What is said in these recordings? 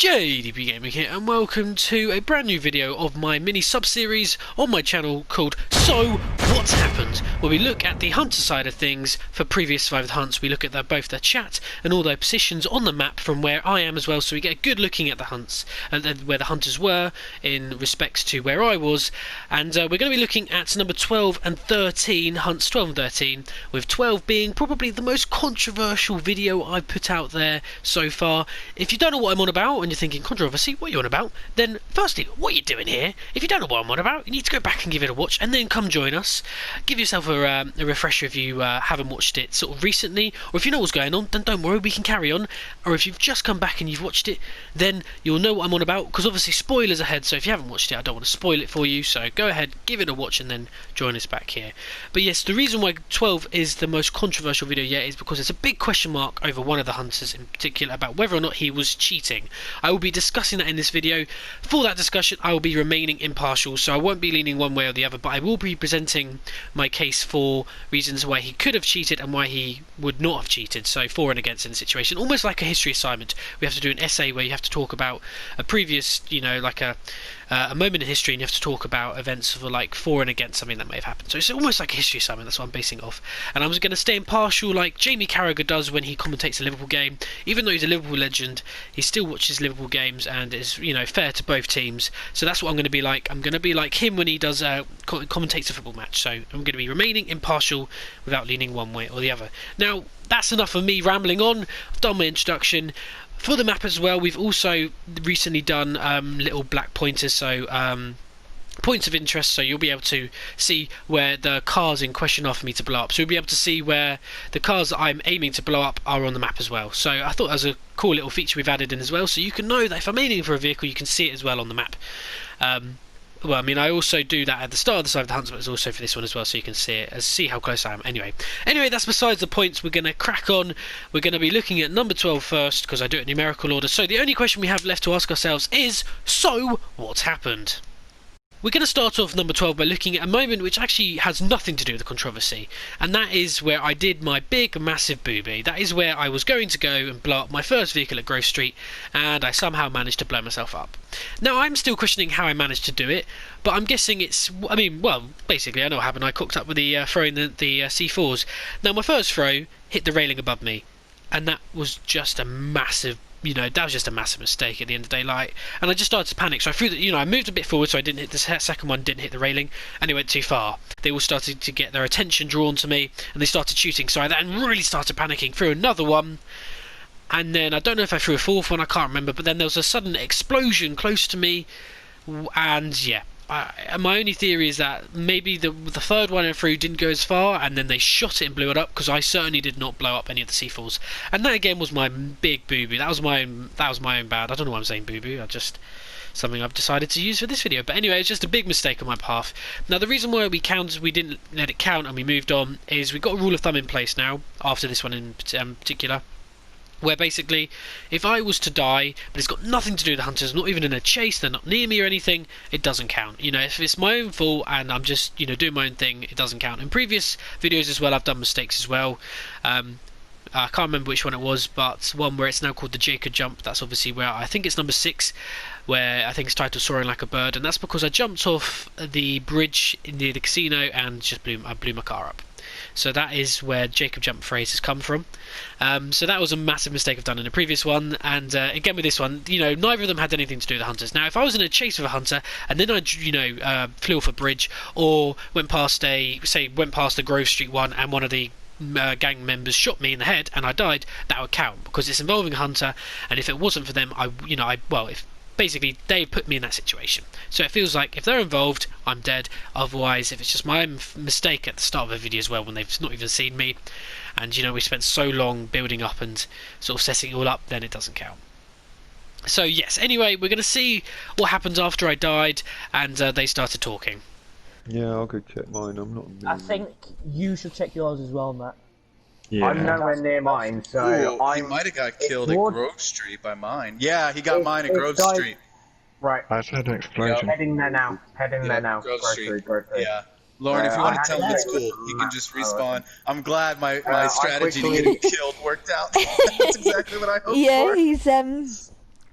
JDP Gaming here, and welcome to a brand new video of my mini sub-series on my channel called So What's Happened, where we look at the hunter side of things for previous survived hunts. We look at both their chat and all their positions on the map from where I am as well, so we get a good looking at the hunts and where the hunters were in respect to where I was. And we're going to be looking at number 12 and 13, hunts 12 and 13, with 12 being probably the most controversial video I've put out there so far. If you don't know what I'm on about and you're thinking controversy, what are you on about, then firstly, what are you doing here? If you don't know what I'm on about, you need to go back and give it a watch and then come join us. Give yourself a refresher if you haven't watched it sort of recently, or if you know what's going on, then don't worry, we can carry on. Or if you've just come back and you've watched it, then you'll know what I'm on about, because obviously spoilers ahead, so if you haven't watched it, I don't want to spoil it for you, so go ahead, give it a watch and then join us back here. But yes, the reason why 12 is the most controversial video yet is because there's a big question mark over one of the hunters in particular about whether or not he was cheating. I will be discussing that in this video. For that discussion, I will be remaining impartial, so I won't be leaning one way or the other, but I will be presenting my case for reasons why he could have cheated and why he would not have cheated, so for and against in the situation, almost like a history assignment. We have to do an essay where you have to talk about a previous, you know, like a moment in history, and you have to talk about events for like for and against something that may have happened. So it's almost like a history assignment. That's what I'm basing it off. And I'm going to stay impartial like Jamie Carragher does when he commentates a Liverpool game. Even though he's a Liverpool legend, he still watches Liverpool games and is, you know, fair to both teams. So that's what I'm going to be like. I'm going to be like him when he does commentates a football match. So I'm going to be remaining impartial without leaning one way or the other. Now, that's enough of me rambling on. I've done my introduction. For the map as well, we've also recently done little black pointers, so points of interest, so you'll be able to see where the cars in question are for me to blow up. So you'll be able to see where the cars that I'm aiming to blow up are on the map as well. So I thought that was a cool little feature we've added in as well, so you can know that if I'm aiming for a vehicle, you can see it as well on the map. Well, I mean, I also do that at the start of the side of the hunt, but it's also for this one as well, so you can see it, see how close I am. Anyway, that's besides the points. We're going to crack on. We're going to be looking at number 12 first, because I do it in numerical order. So the only question we have left to ask ourselves is, so what's happened? We're going to start off number 12 by looking at a moment which actually has nothing to do with the controversy, and that is where I did my big massive booby. That is where I was going to go and blow up my first vehicle at Grove Street, and I somehow managed to blow myself up. Now, I'm still questioning how I managed to do it, but I'm guessing it's, I mean, well, basically I know what happened. I cocked up with the throwing the C4s. Now, my first throw hit the railing above me, and that was just a massive, you know, that was just a massive mistake at the end of the day, like, and I just started to panic, so I threw the, you know, I moved a bit forward so I didn't hit the second one, didn't hit the railing, and it went too far. They all started to get their attention drawn to me, and they started shooting, so I then really started panicking, threw another one, and then I don't know if I threw a fourth one, I can't remember, but then there was a sudden explosion close to me, and yeah. My only theory is that maybe the third one I threw didn't go as far, and then they shot it and blew it up, because I certainly did not blow up any of the C4s. And that again was my big boo-boo. That was my own bad. I don't know why I'm saying boo-boo. I just something I've decided to use for this video. But anyway, it's just a big mistake on my behalf. Now, the reason why we didn't let it count and we moved on is we've got a rule of thumb in place now after this one in particular, where basically, if I was to die, but it's got nothing to do with the hunters, not even in a chase, they're not near me or anything, it doesn't count. You know, if it's my own fault and I'm just, you know, doing my own thing, it doesn't count. In previous videos as well, I've done mistakes as well. I can't remember which one it was, but one where it's now called the Jacob jump. That's obviously where I think it's number 6, where I think it's titled Soaring Like a Bird, and that's because I jumped off the bridge near the casino and just blew my car up. So that is where Jacob jump phrase has come from. So that was a massive mistake I've done in the previous one, and again with this one, you know, neither of them had anything to do with the hunters. Now, if I was in a chase with a hunter and then I, you know, flew off a bridge or went past the Grove Street one and one of the gang members shot me in the head and I died, that would count because it's involving a hunter, and if it wasn't for them, basically they put me in that situation. So it feels like if they're involved, I'm dead. Otherwise, if it's just my own mistake at the start of a video as well, when they've not even seen me, and you know, we spent so long building up and sort of setting it all up, then it doesn't count. So yes, anyway, we're going to see what happens after I died and they started talking. Yeah, I'll go check mine. I'm not. I think you should check yours as well, Matt. Yeah. I'm nowhere near mine, so He might have got killed at Grove Street by mine. Yeah, he got mine at Grove Street. Right. I heard an explosion. Heading there now. Grove Street. Yeah. Lauren, if you want to tell him, it's cool. He can just respawn. I'm glad my strategy to get him killed worked out. That's exactly what I hoped for. Yeah,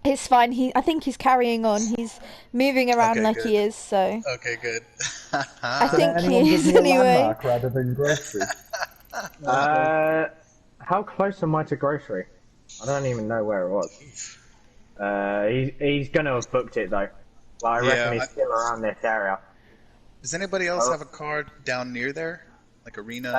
It's fine. I think he's carrying on. He's moving around Okay, like good. he is, so Okay, good. I Did think anyone he give is me a anyway. landmark rather than grocery? How close am I to grocery? I don't even know where it was. He's gonna have booked it though. Well, I reckon he's still around this area. Does anybody else have a card down near there? Like arena?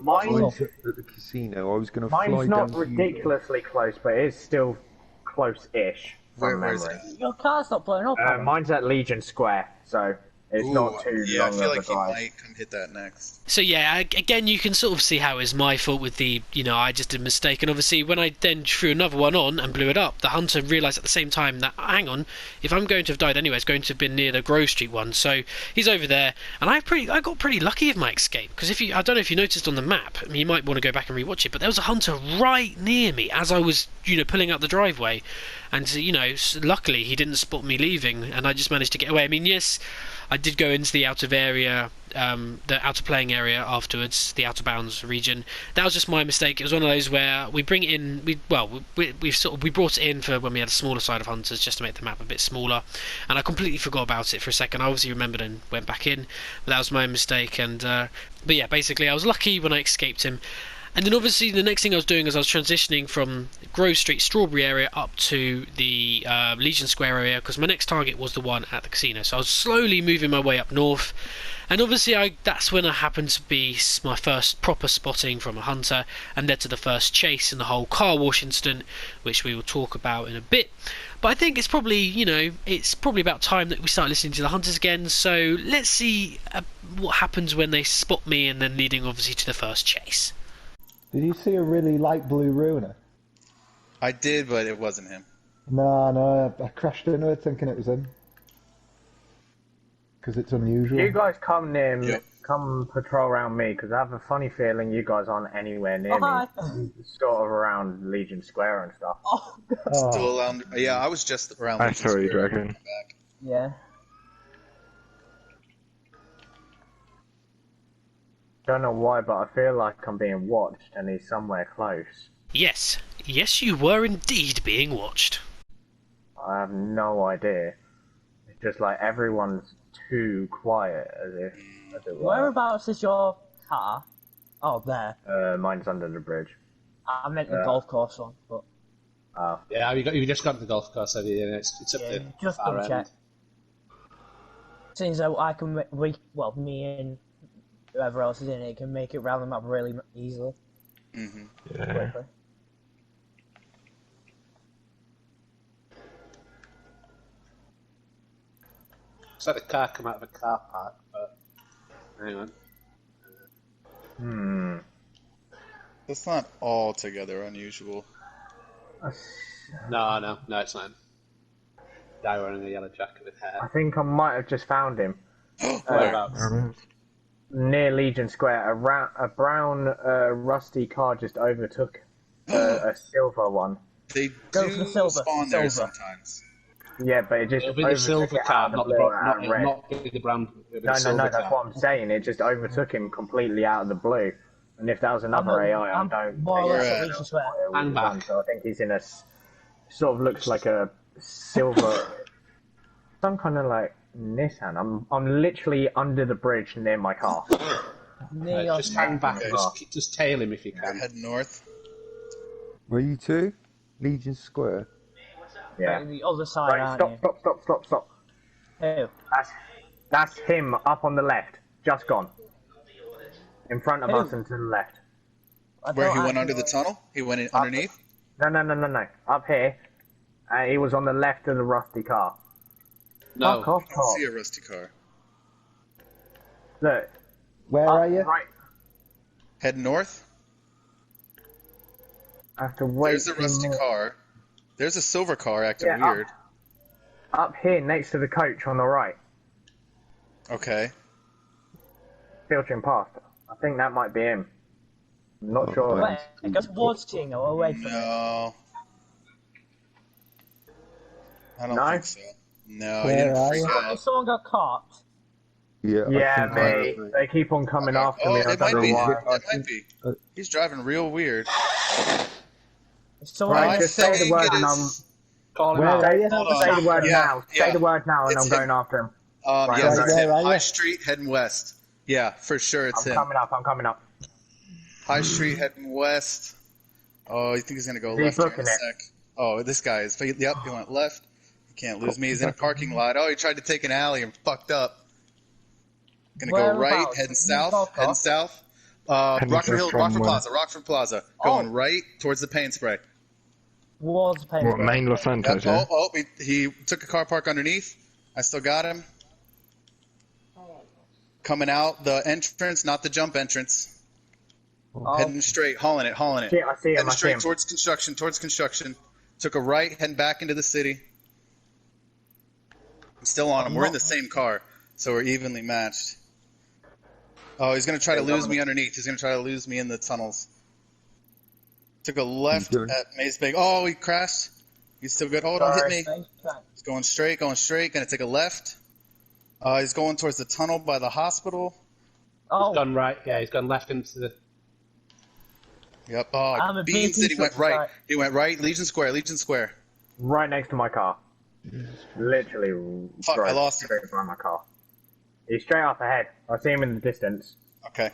Mine's at the casino. I was going to fly Mine's down not to you. ridiculously close, but it is still close-ish from Where is memory. Your car's not blowing up. Mine's at Legion Square, so it's not too yeah, long I feel of like a he drive. might come hit that next. So yeah, again, you can sort of see how it's my fault with the, I just did a mistake. And obviously, when I then threw another one on and blew it up, the hunter realised at the same time that, hang on, if I'm going to have died anyway, it's going to have been near the Grove Street one. So he's over there, and I got pretty lucky with my escape. Because I don't know if you noticed on the map, I mean, you might want to go back and rewatch it, but there was a hunter right near me as I was, pulling out the driveway. And, luckily he didn't spot me leaving, and I just managed to get away. I mean, yes, I did go into the outer area, the outer playing area afterwards, the outer bounds region. That was just my mistake. It was one of those where we bring it in. We brought it in for when we had a smaller side of hunters, just to make the map a bit smaller. And I completely forgot about it for a second. I obviously remembered and went back in, but that was my mistake. And but yeah, basically I was lucky when I escaped him. And then obviously the next thing I was doing is I was transitioning from Grove Street Strawberry area up to the Legion Square area, because my next target was the one at the casino. So I was slowly moving my way up north, and obviously that's when I happened to be my first proper spotting from a hunter, and led to the first chase in the whole car wash incident, which we will talk about in a bit. But I think it's probably, it's probably about time that we start listening to the hunters again. So let's see what happens when they spot me, and then leading obviously to the first chase. Did you see a really light blue ruiner? I did, but it wasn't him. No, I crashed into it thinking it was him. Because it's unusual. You guys come near me, come patrol around me, because I have a funny feeling you guys aren't anywhere near me. Sort of around Legion Square and stuff. Still around, yeah, I was just around I Legion saw you, Square. Dragon. Yeah. Don't know why, but I feel like I'm being watched and he's somewhere close. Yes, you were indeed being watched. I have no idea. It's just like everyone's too quiet, as it were. Whereabouts is your car? Oh, there. Mine's under the bridge. I meant the golf course one, but... Yeah, you just got to the golf course, have you? It's up yeah, the just far double check. end. Seems though I can, me and whoever else is in it can make it round the map really easily. Mm-hmm. Yeah. Quickly. It's like the car come out of a car park, but hang on. That's not altogether unusual. No, it's not him. Guy wearing a yellow jacket with hair. I think I might have just found him. Whereabouts? Near Legion Square, a brown rusty car just overtook a silver one. They Go do for the silver, spawn there silver. sometimes. Yeah, but it just It'll be the overtook silver it car, out of not the the blue, brown. out of red. Not the brown. It'll be the No, silver that's car. what I'm saying. It just overtook him completely out of the blue. And if that was another AI, I don't more or think less Yeah. at Legion Square. it would And have done. back. So I think he's in a sort of looks like a silver, some kind of like Nissan. I'm literally under the bridge near my car. Near Right, your just hang back. Okay. Just tail him if you can. Head north. Were you two? Legion Square. Yeah. the other side, Right, aren't you? stop. Who? That's him up on the left. Just gone. In front of Who? us and to the left. I Where he thought went I- under the tunnel? He went in underneath? No. Up here. He was on the left of the rusty car. No. Fuck off, I don't Top. see a rusty car. Look. Where up are you? Right. Head north. I have to wait. There's a rusty car. There's a silver car acting Yeah, weird. Up here next to the coach on the right. Okay. Filtering past. I think that might be him. I'm not Oh, sure. right. Where? Go towards Tino, away from it. No. I don't No? think so. No, he Where didn't are freak you? out. If someone got caught, Yeah. Yeah, I mate. think They keep on coming after Oh, me. I it don't might know be. why. It might be. He's driving real weird. if someone Right, I'm just say the saying word it and I'm. is- Call him Where out. are you? Say the word Yeah, now. yeah. Say the word now, and It's I'm going him. after him. Yeah, Right, that's where him. are you? High Street heading west. Yeah, for sure it's I'm him. coming up. I'm coming up. High Street heading west. Oh, you think he's gonna go Is he left here in a booking it? sec? Oh, this guy is. Yep, he went left. You can't lose me. He's in a parking lot. Oh, he tried to take an alley and fucked up. Gonna go right, Whereabouts? heading Can you south, talk heading off? south. Heading Rockford south Hill, from where? Rockford Plaza. Oh. Going right towards the paint spray. Towards the paint. What, main Los Santos, Yep. yeah? He took a car park underneath. I still got him. Coming out the entrance, not the jump entrance. Oh, Heading straight, hauling it. Shit, I see him. Heading I see straight him. towards construction. Took a right, heading back into the city. I'm still on him. We're in the same car, so we're evenly matched. Oh, he's going to try to lose me underneath. He's going to try to lose me in the tunnels. Took a left at Maze Bank. Oh, he crashed. He's still good. Oh, don't hit me. Nice track. He's going straight. Going to take a left. He's going towards the tunnel by the hospital. Oh, He's gone right. Yeah, he's gone left into the. Yep. Oh, I'm a Beans big said he went right. subscribe. He went right. Legion Square. Right next to my car. Literally. Fuck, I lost him. Straight behind my car. He's straight up ahead. I see him in the distance. Okay.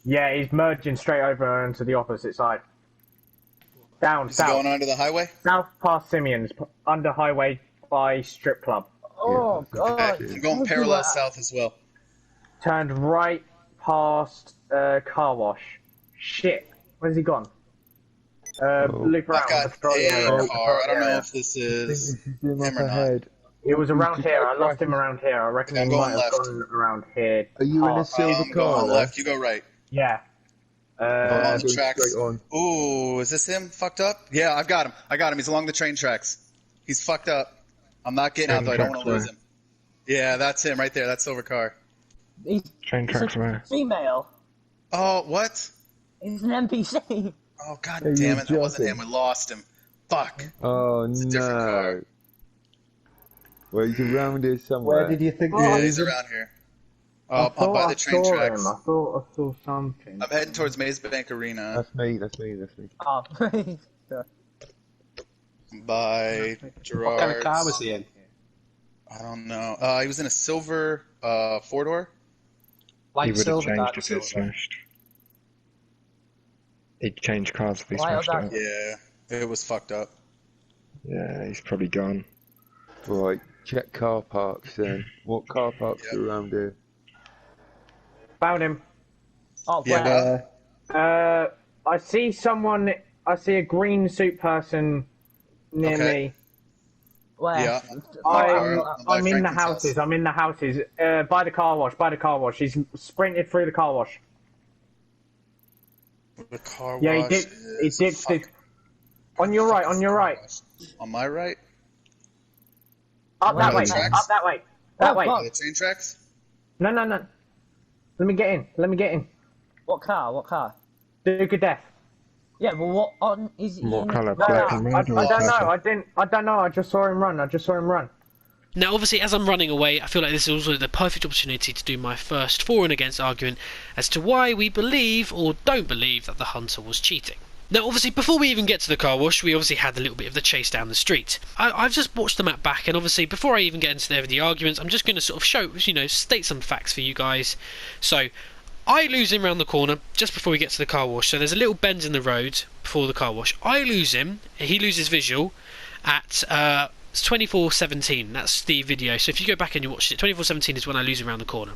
Yeah, he's merging straight over into the opposite side. Down, Is he south. going onto the highway? South past Simeon's, under highway by strip club. oh God! Okay. I'm going parallel south as well. Turned right past car wash. Shit, where's he gone? Loop around. I've got Destroy the a area. car. I don't know Yeah. if this is He's in him like or not. ahead. It was around here. I lost him around here. I reckon I'm he going might have left. gone around here. Are you in a past- silver I'm car? going there? left. You go right. Yeah. on I'm the going tracks. straight on. Ooh, is this him? Fucked up? Yeah, I've got him. He's along the train tracks. He's fucked up. I'm not getting out though. I don't want to lose him. Yeah, that's him right there. That silver car. He's Train tracks where? female. Oh, what? He's an NPC. Oh, god Are you damn it. That wasn't joking? him. We lost him. Fuck. Oh a different car. no. Well, he's around here somewhere. Where did you think Yeah, he he's was? around here. I Up thought by I the train saw tracks. him. I thought I saw something. I'm heading towards Maze Bank Arena That's me. Oh, by Gerard's. What kind of car was he in? I don't know. He was in a silver four-door. He Light would have silver, changed dark if it silver. smashed. He'd change cars if he Why smashed was it. that? Yeah, it was fucked up. Yeah, he's probably gone. Right, check car parks then. What car parks Yep. are around here? Found him. oh, Yeah. where? I see someone. I see a green suit person near Okay. me. Where? Yeah. I'm, by I'm in the Franklin's house. houses. I'm in the houses. By the car wash. By the car wash. He's sprinted through the car wash. The car Yeah, he wash did. He is- did. fuck. On your right. On your right. On my right? Up that Where? way. Tracks? Up that way. That Oh, way. fuck. The train tracks? No. Let me get in. Let me get in. What car? What car? Duke of Death. Yeah, but what on is he What in? colour? No, Black I, and I red don't or know. purple? I don't know. I just saw him run. Now, obviously, as I'm running away, I feel like this is also the perfect opportunity to do my first for and against argument as to why we believe or don't believe that the hunter was cheating. Now, obviously, before we even get to the car wash, we obviously had a little bit of the chase down the street. I've just watched the map back, and obviously, before I even get into the arguments, I'm just going to sort of show, state some facts for you guys. So, I lose him around the corner just before we get to the car wash. So there's a little bend in the road before the car wash. I lose him. He loses visual at 24:17. That's the video. So if you go back and you watch it, 24:17 is when I lose him around the corner.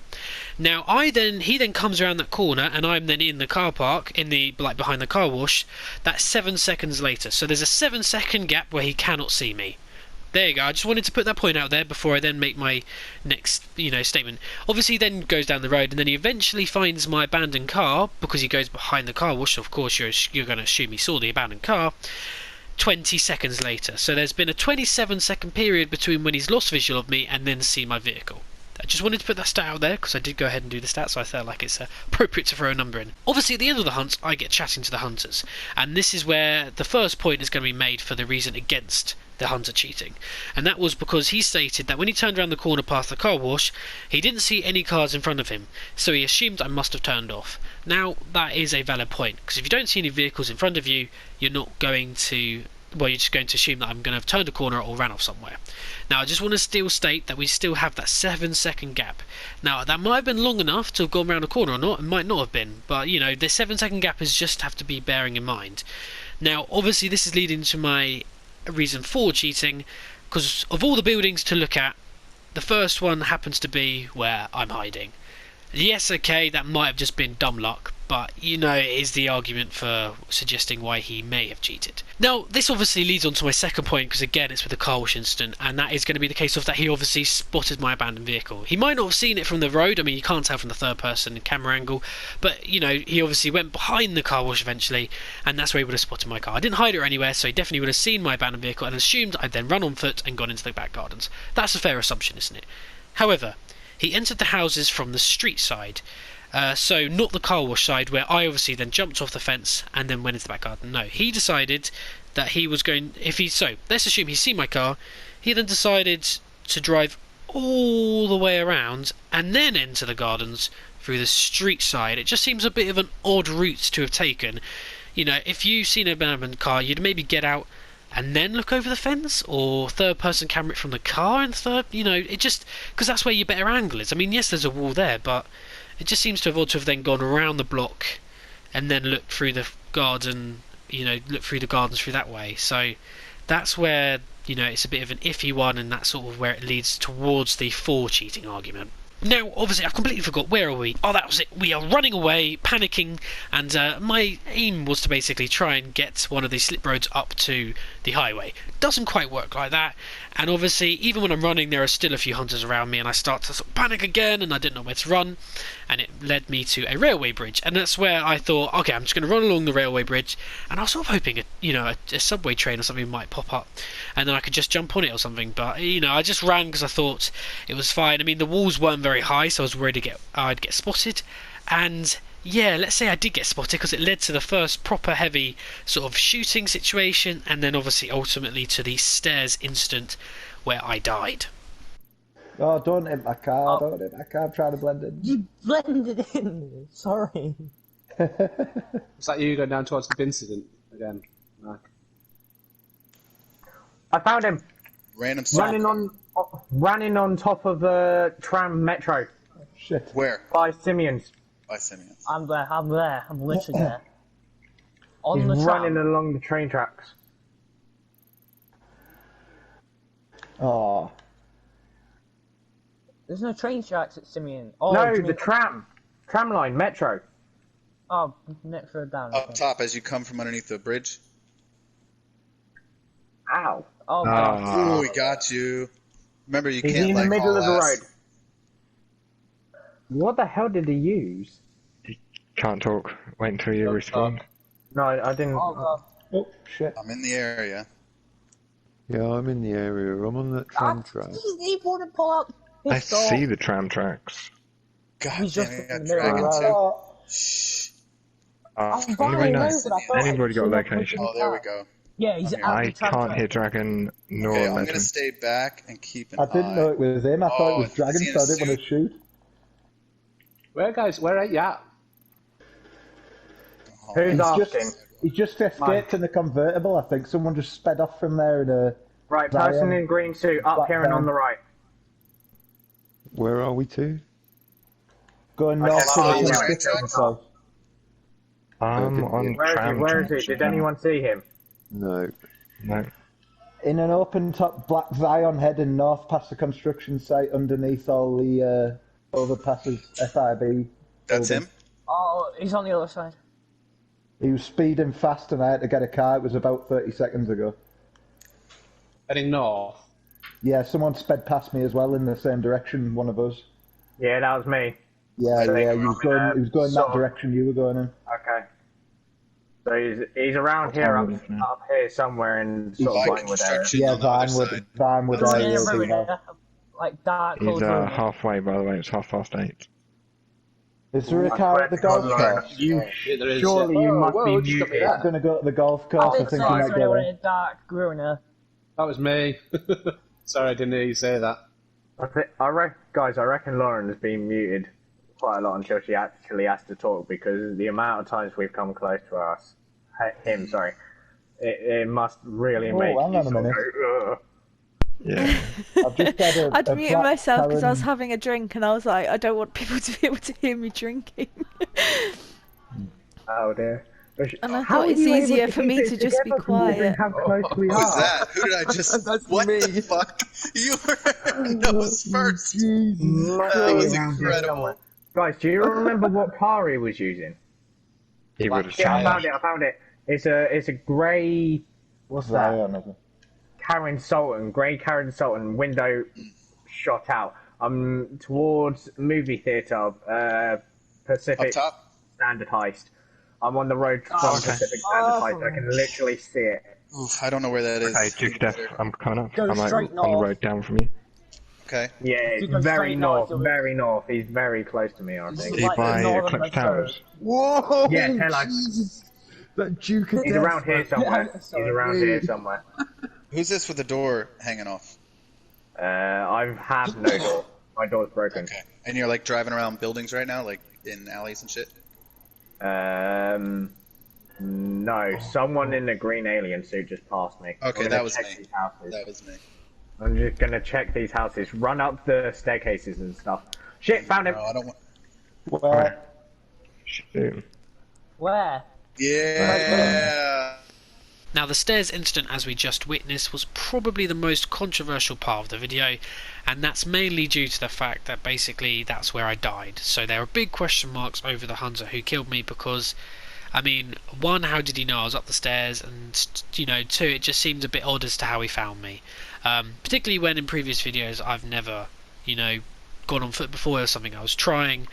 Now he then comes around that corner, and I'm then in the car park, behind the car wash. That's 7 seconds later. So there's a 7-second gap where he cannot see me. There you go. I just wanted to put that point out there before I then make my next, statement. Obviously, he then goes down the road, and then he eventually finds my abandoned car because he goes behind the car wash. So of course, you're going to assume he saw the abandoned car. 20 seconds later. So there's been a 27-second period between when he's lost visual of me and then see my vehicle. I just wanted to put that stat out there because I did go ahead and do the stat, so I felt like it's appropriate to throw a number in. Obviously, at the end of the hunt, I get chatting to the hunters, and this is where the first point is going to be made for the reason against the hunter cheating, and that was because he stated that when he turned around the corner past the car wash, he didn't see any cars in front of him, so he assumed I must have turned off. Now, that is a valid point, because if you don't see any vehicles in front of you, you're not going to well, you're just going to assume that I'm going to have turned a corner or ran off somewhere. Now, I just want to still state that we still have that 7-second gap. Now, that might have been long enough to have gone around a corner or not, it might not have been, but, you know, the 7-second gap is just have to be bearing in mind. Now, obviously, this is leading to my reason for cheating, because of all the buildings to look at, the first one happens to be where I'm hiding. Yes, okay, that might have just been dumb luck, but, you know, it is the argument for suggesting why he may have cheated. Now, this obviously leads on to my second point, because again, it's with the car wash incident, and that is going to be the case of that he obviously spotted my abandoned vehicle. He might not have seen it from the road, I mean, you can't tell from the third person camera angle, but, you know, he obviously went behind the car wash eventually, and that's where he would have spotted my car. I didn't hide it anywhere, so he definitely would have seen my abandoned vehicle and assumed I'd then run on foot and gone into the back gardens. That's a fair assumption, isn't it? However, he entered the houses from the street side, so not the car wash side, where I obviously then jumped off the fence and then went into the back garden. No, he decided that he was going, so let's assume he's seen my car, he then decided to drive all the way around and then enter the gardens through the street side. It just seems a bit of an odd route to have taken. You know, if you've seen an abandoned car, you'd maybe get out and then look over the fence, or third person camera it from the car and third, you know, it just, because that's where your better angle is. I mean, yes, there's a wall there, but it just seems to have then gone around the block and then looked through the garden, you know, look through the gardens through that way. So that's where, you know, it's a bit of an iffy one, and that's sort of where it leads towards the for cheating argument. Now, obviously, I've completely forgot. Where are we? Oh, that was it. We are running away, panicking, and my aim was to basically try and get one of these slip roads up to the highway. Doesn't quite work like that, and obviously, even when I'm running, there are still a few hunters around me, and I start to sort of panic again, and I didn't know where to run, and it led me to a railway bridge, and that's where I thought, okay, I'm just going to run along the railway bridge, and I was sort of hoping, a subway train or something might pop up, and then I could just jump on it or something, but, you know, I just ran because I thought it was fine. I mean, the walls weren't very high, so I was worried I'd get spotted, and yeah, let's say I did get spotted, because it led to the first proper heavy sort of shooting situation, and then obviously ultimately to the stairs incident where I died. Oh, don't hit my car, don't hit my car, I'm trying to blend in. You blended in! Sorry. Is that you going down towards the incident again? No. I found him! Random Running on top of the tram metro. Shit. Where? By Simeon's. By Simeon's. I'm there, I'm literally there. On He's the running tram. along the train tracks. Oh. There's no train tracks at Simeon. Oh, No, do you the mean- tram line, metro. Oh, next road down. Up okay. top as you come from underneath the bridge. Ow. Oh, God. Oh, we got you. Remember, you He's can't in the like middle of the haul road. ass. What the hell did he use? Can't talk. Wait until you respawn. No, I didn't. Oh, God. Oh, shit. I'm in the area. Yeah, I'm in the area. I'm on that tram track. He wouldn't pull out I pistol. see the tram tracks. God He's damn just it, in got the middle of dragon the too. road. Shh. I'm Anybody fine, know? I thought Anybody got a location? Oh, there we go. Yeah, he's I'm out I the tram can't track. hear Dragon nor Okay, I'm Legend. gonna stay back and keep an I didn't eye. know it was him, I thought it was is Dragon, he in so a I didn't want to suit? shoot. Where are you at? Oh, Who's He's asking? just, he just escaped in the convertible, I think. Someone just sped off from there in a... Right, person in green suit, up Black here and on van. the right. Where are we to? Going Okay, north to I'll the follow you. Pacific, so... I'm on Where is he? tram. Where is he? Did anyone see him? No. No. In an open top black Zion heading north past the construction site underneath all the overpasses, FIB. That's building. him? Oh, he's on the other side. He was speeding fast and I had to get a car. It was about 30 seconds ago. Heading north. Yeah, someone sped past me as well in the same direction, one of us. Yeah, that was me. Yeah, So yeah, he he was going sort that of- direction you were going in. Okay. So he's around here, up here somewhere in sort of By Vinewood area. construction Yeah, on the other side. Vinewood Ruin area. it, will be ruin there. it. Like dark He's colours ruin it. halfway, by the way. It's 8:30. Is there a I car swear at the to God, golf Lauren, course? You Yeah, there is, surely yeah. you Whoa, must whoa, be just got me muted. there. I'm going to go to the golf I course. I did think say you might somebody go wanted there. a dark ruiner. That was me. Sorry, I didn't hear you say that. Guys, I reckon Lauren has been muted quite a lot until she actually has to talk, because the amount of times we've come close to him, It must really Oh, make hang you on a sort of minute. go, ugh. Yeah. I've just had I'd a muted black myself because I was Karen- having a drink and I was like, I don't want people to be able to hear me drinking. Oh dear. And I How thought are it's you able easier to for keep me it to just be together considering quiet. how close we Who was are? that? Who did I just? That's what me. the fuck? You were nose first. Must That be was around here incredible. somewhere. Guys, do you remember what car he was using? He would have Shit, I changed. found it. It's a grey. What's that? Zion, isn't it? Grey Karen Sultan, window shot out. I'm towards movie theatre, Pacific Up top? Standard Heist. I'm on the road from okay. Pacific Standard Heist. I can literally see it. Oof, I don't know where that is. Okay, Duke Death, I'm coming up. Go I'm straight on the north. road down from you. Okay. Yeah, If you it's go very straight north, north, very north. He's very close to me, I think. Are you Like the by northern Eclipse West Towers? Whoa! Yeah, hello. Jesus. That Duke of He's Death, around here man. somewhere. He's sorry. around here somewhere. Who's this with the door hanging off? I have no door. My door's broken. Okay. And you're like driving around buildings right now, like in alleys and shit? No. Someone in a green alien suit just passed me. Okay, I'm gonna that was check me. these houses. That was me. I'm just gonna check these houses. Run up the staircases and stuff. Shit, found him. No, I don't want. Well, Shoot. Where? Yeah. Now the stairs incident, as we just witnessed, was probably the most controversial part of the video, and that's mainly due to the fact that basically that's where I died. So there are big question marks over the hunter who killed me because, I mean, one, how did he know I was up the stairs, and you know, two, it just seems a bit odd as to how he found me. Particularly when in previous videos I've never, you know, gone on foot before or something. I was trying.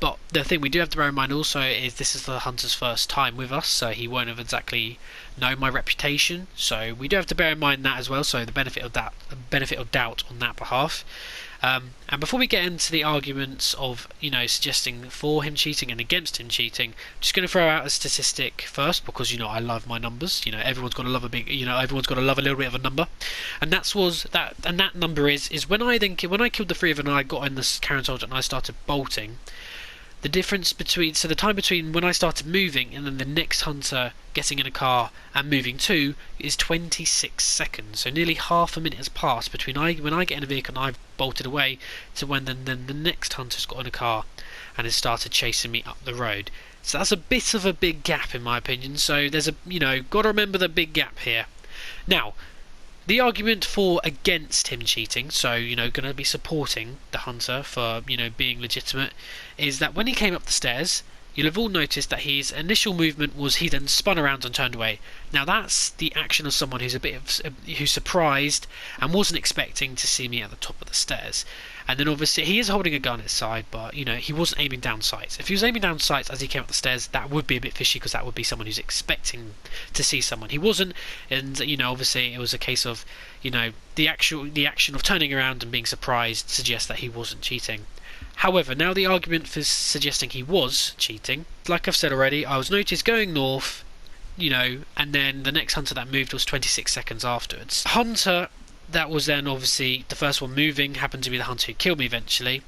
But the thing we do have to bear in mind also is this is the hunter's first time with us, so he won't have exactly known my reputation. So we do have to bear in mind that as well. So the benefit of doubt on that behalf. And before we get into the arguments of, you know, suggesting for him cheating and against him cheating, I'm just going to throw out a statistic first because, you know, I love my numbers. You know, everyone's got to love everyone's got to love a little bit of a number, and that number is when I killed the three of them and I got in this Karen Soldier and I started bolting. The difference between, so the time between when I started moving and then the next hunter getting in a car and moving too is 26 seconds. So nearly half a minute has passed between when I get in a vehicle and I've bolted away to when then the next hunter's got in a car and has started chasing me up the road. So that's a bit of a big gap in my opinion. So there's a, you know, got to remember the big gap here. Now, the argument for against him cheating, so, you know, going to be supporting the hunter for, you know, being legitimate, is that when he came up the stairs, you'll have all noticed that his initial movement was he then spun around and turned away. Now that's the action of someone who's who's surprised and wasn't expecting to see me at the top of the stairs. And then obviously he is holding a gun at his side, but, you know, he wasn't aiming down sights. If he was aiming down sights as he came up the stairs, that would be a bit fishy because that would be someone who's expecting to see someone. He wasn't, and, you know, obviously it was a case of, you know, the action of turning around and being surprised suggests that he wasn't cheating. However, now the argument for suggesting he was cheating, like I've said already, I was noticed going north, you know, and then the next hunter that moved was 26 seconds afterwards. Hunter that was then obviously the first one moving happened to be the hunter who killed me eventually.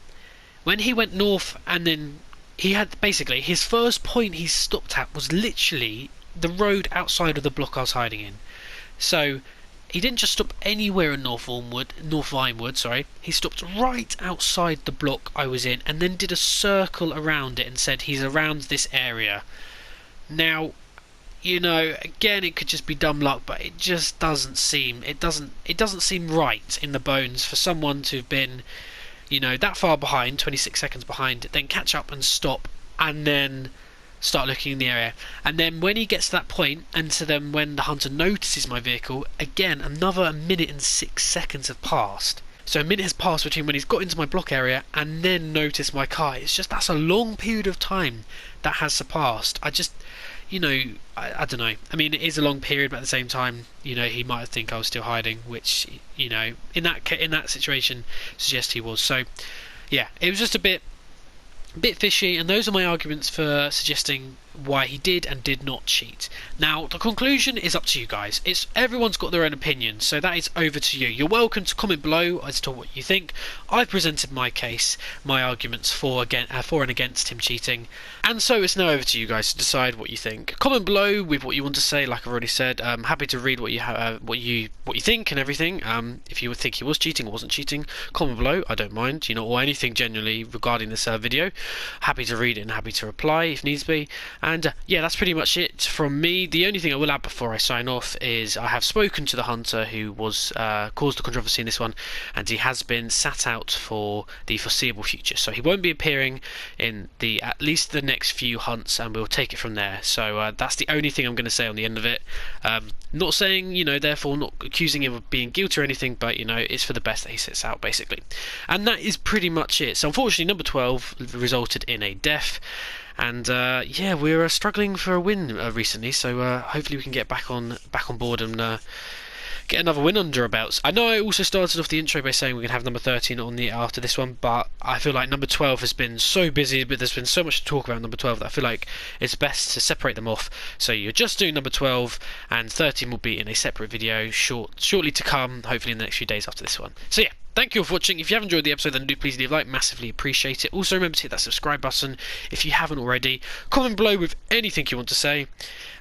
When he went north and then he had basically his first point he stopped at was literally the road outside of the block I was hiding in. So he didn't just stop anywhere in North Vinewood, he stopped right outside the block I was in and then did a circle around it and said he's around this area. Now, you know, again, it could just be dumb luck, but it just doesn't seem right in the bones for someone to have been, you know, that far behind, 26 seconds behind, then catch up and stop, and then start looking in the area. And then when he gets to that point, and so then when the hunter notices my vehicle, again, another minute and 6 seconds have passed. So a minute has passed between when he's got into my block area and then noticed my car. It's just, that's a long period of time that has surpassed. I just, you know, I don't know. I mean, it is a long period, but at the same time, you know, he might think I was still hiding, which, you know, in that situation, suggests he was. So, yeah, it was just a bit fishy, and those are my arguments for suggesting why he did and did not cheat. Now, the conclusion is up to you guys. Everyone's got their own opinion, so that is over to you. You're welcome to comment below as to what you think. I've presented my case, my arguments for and against him cheating, and so it's now over to you guys to decide what you think. Comment below with what you want to say. Like I've already said, I'm happy to read what you think and everything. If you would think he was cheating or wasn't cheating, comment below. I don't mind, or anything generally regarding this video. Happy to read it and happy to reply if needs be. And yeah, that's pretty much it from me. The only thing I will add before I sign off is I have spoken to the hunter who was caused the controversy in this one, and he has been sat out for the foreseeable future, so he won't be appearing in at least the next few hunts, and we'll take it from there. So that's the only thing I'm going to say on the end of it. Not saying, therefore not accusing him of being guilty or anything, but it's for the best that he sits out basically. And that is pretty much it. So unfortunately number 12 resulted in a death, and yeah, we're struggling for a win recently, so hopefully we can get back on board and get another win under our belts. I know I also started off the intro by saying we're going to have number 13 on after this one, but I feel like number 12 has been so busy, but there's been so much to talk about number 12 that I feel like it's best to separate them off. So you're just doing number 12, and 13 will be in a separate video shortly to come, hopefully in the next few days after this one. So yeah, thank you all for watching. If you have enjoyed the episode, then do please leave a like, massively appreciate it. Also remember to hit that subscribe button if you haven't already. Comment below with anything you want to say.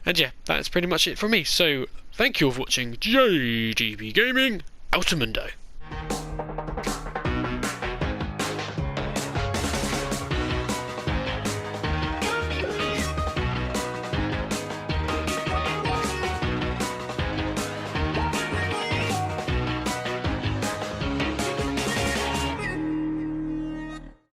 And yeah, that's pretty much it from me. So thank you all for watching. JGB Gaming, Ultimundo.